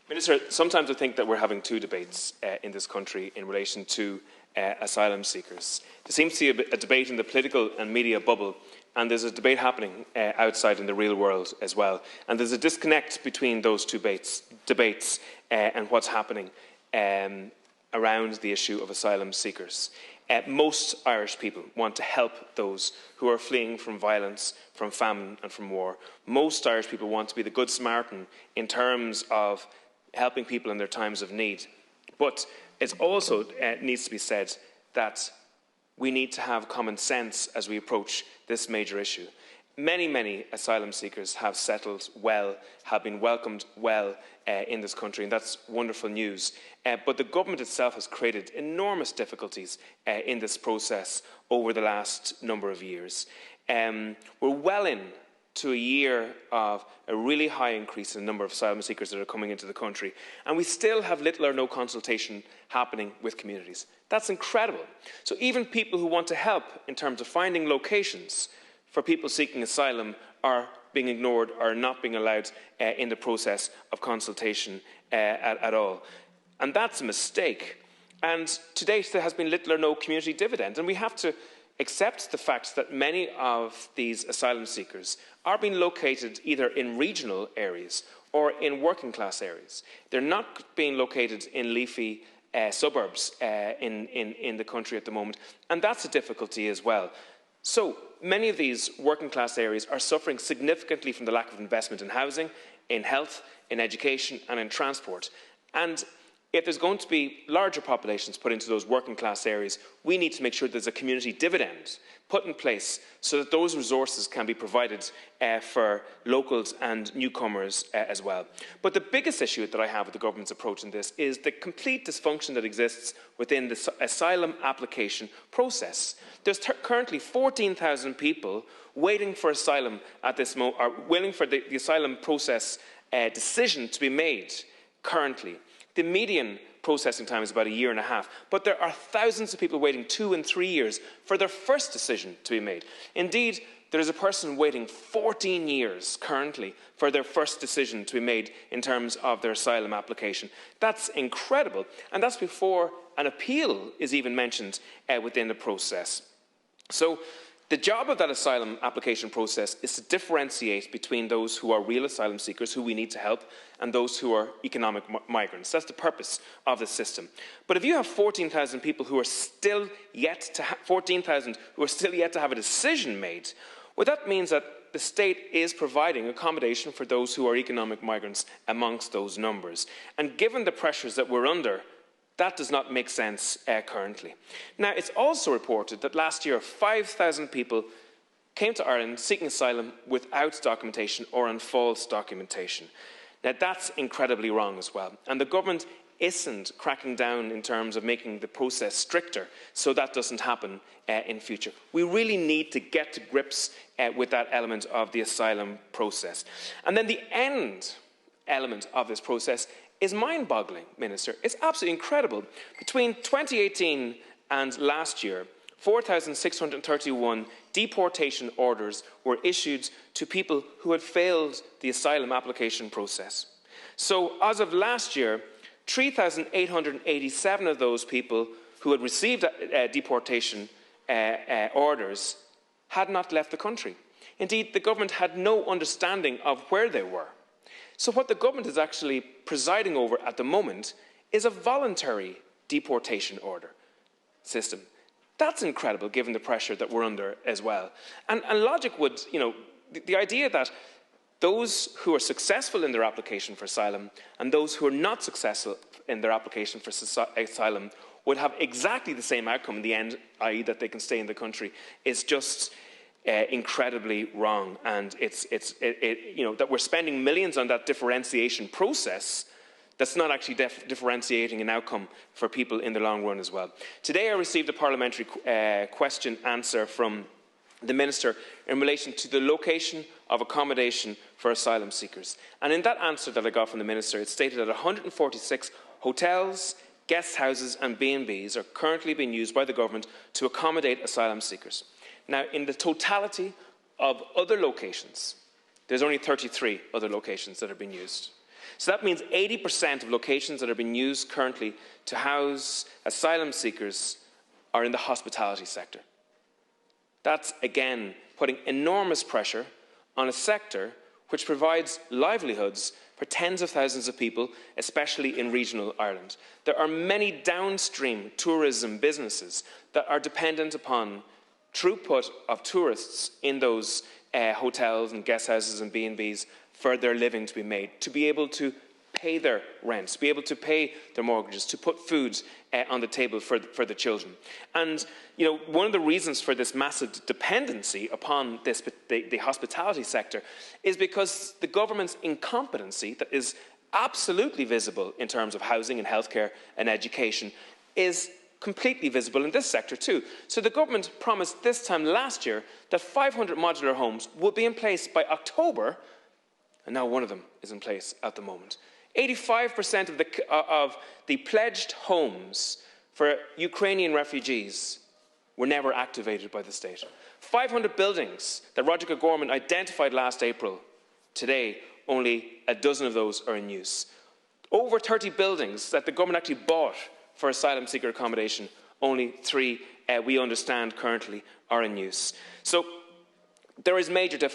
Minister, sometimes I think that we're having two debates in this country in relation to asylum seekers. There seems to be a debate in the political and media bubble, and there's a debate happening outside in the real world as well. And there's a disconnect between those two debates and what's happening around the issue of asylum seekers. Most Irish people want to help those who are fleeing from violence, from famine and from war. Most Irish people want to be the Good Samaritan in terms of helping people in their times of need. But it also needs to be said that we need to have common sense as we approach this major issue. Many asylum seekers have settled well, have been welcomed well in this country, and that's wonderful news. But the government itself has created enormous difficulties in this process over the last number of years. We're well into a year of a really high increase in the number of asylum seekers that are coming into the country, and we still have little or no consultation happening with communities. That's incredible. So even people who want to help in terms of finding locations for people seeking asylum are being ignored or not being allowed in the process of consultation at all. And that's a mistake. And to date, there has been little or no community dividend. And we have to accept the fact that many of these asylum seekers are being located either in regional areas or in working class areas. They're not being located in leafy suburbs in the country at the moment. And that's a difficulty as well. So many of these working class areas are suffering significantly from the lack of investment in housing, in health, in education and in transport. And if there's going to be larger populations put into those working class areas, we need to make sure there's a community dividend put in place so that those resources can be provided for locals and newcomers as well. But the biggest issue that I have with the government's approach in this is the complete dysfunction that exists within the asylum application process. There's currently 14,000 people waiting for asylum at this moment, or waiting for the asylum process decision to be made currently. The median processing time is about 1.5 years, but there are thousands of people waiting 2 and 3 years for their first decision to be made. Indeed, there is a person waiting 14 years currently for their first decision to be made in terms of their asylum application. That's incredible, and that's before an appeal is even mentioned within the process. So the job of that asylum application process is to differentiate between those who are real asylum seekers, who we need to help, and those who are economic migrants. That's the purpose of the system. But if you have 14,000 people who are still yet to have a decision made, well, that means that the state is providing accommodation for those who are economic migrants amongst those numbers. And given the pressures that we're under, that does not make sense currently. Now, it's also reported that last year 5,000 people came to Ireland seeking asylum without documentation or on false documentation. Now, that's incredibly wrong as well. And the government isn't cracking down in terms of making the process stricter so that doesn't happen in future. We really need to get to grips with that element of the asylum process. And then the end element of this process is mind-boggling, Minister. It's absolutely incredible. Between 2018 and last year, 4,631 deportation orders were issued to people who had failed the asylum application process. So as of last year, 3,887 of those people who had received deportation orders had not left the country. Indeed, the government had no understanding of where they were. So what the government is actually presiding over at the moment is a voluntary deportation order system. That's incredible, given the pressure that we're under as well. And logic would, the idea that those who are successful in their application for asylum and those who are not successful in their application for asylum would have exactly the same outcome in the end, i.e. that they can stay in the country, is just incredibly wrong. And that we're spending millions on that differentiation process that's not actually differentiating an outcome for people in the long run as well. Today I received a parliamentary question answer from the Minister in relation to the location of accommodation for asylum seekers. And in that answer that I got from the Minister, it stated that 146 hotels, guest houses and B&Bs are currently being used by the government to accommodate asylum seekers. Now, in the totality of other locations, there's only 33 other locations that have been used. So that means 80% of locations that are being used currently to house asylum seekers are in the hospitality sector. That's, again, putting enormous pressure on a sector which provides livelihoods for tens of thousands of people, especially in regional Ireland. There are many downstream tourism businesses that are dependent upon throughput of tourists in those hotels and guest houses and B&Bs for their living to be made, to be able to pay their rents, to be able to pay their mortgages, to put food on the table for the children. And one of the reasons for this massive dependency upon the hospitality sector is because the government's incompetency, that is absolutely visible in terms of housing and healthcare and education, is completely visible in this sector too. So the government promised this time last year that 500 modular homes would be in place by October, and now one of them is in place at the moment. 85% of the pledged homes for Ukrainian refugees were never activated by the state. 500 buildings that Roger O'Gorman identified last April, today only a dozen of those are in use. Over 30 buildings that the government actually bought for asylum seeker accommodation, only 3, we understand, currently are in use. So there is major difficulty.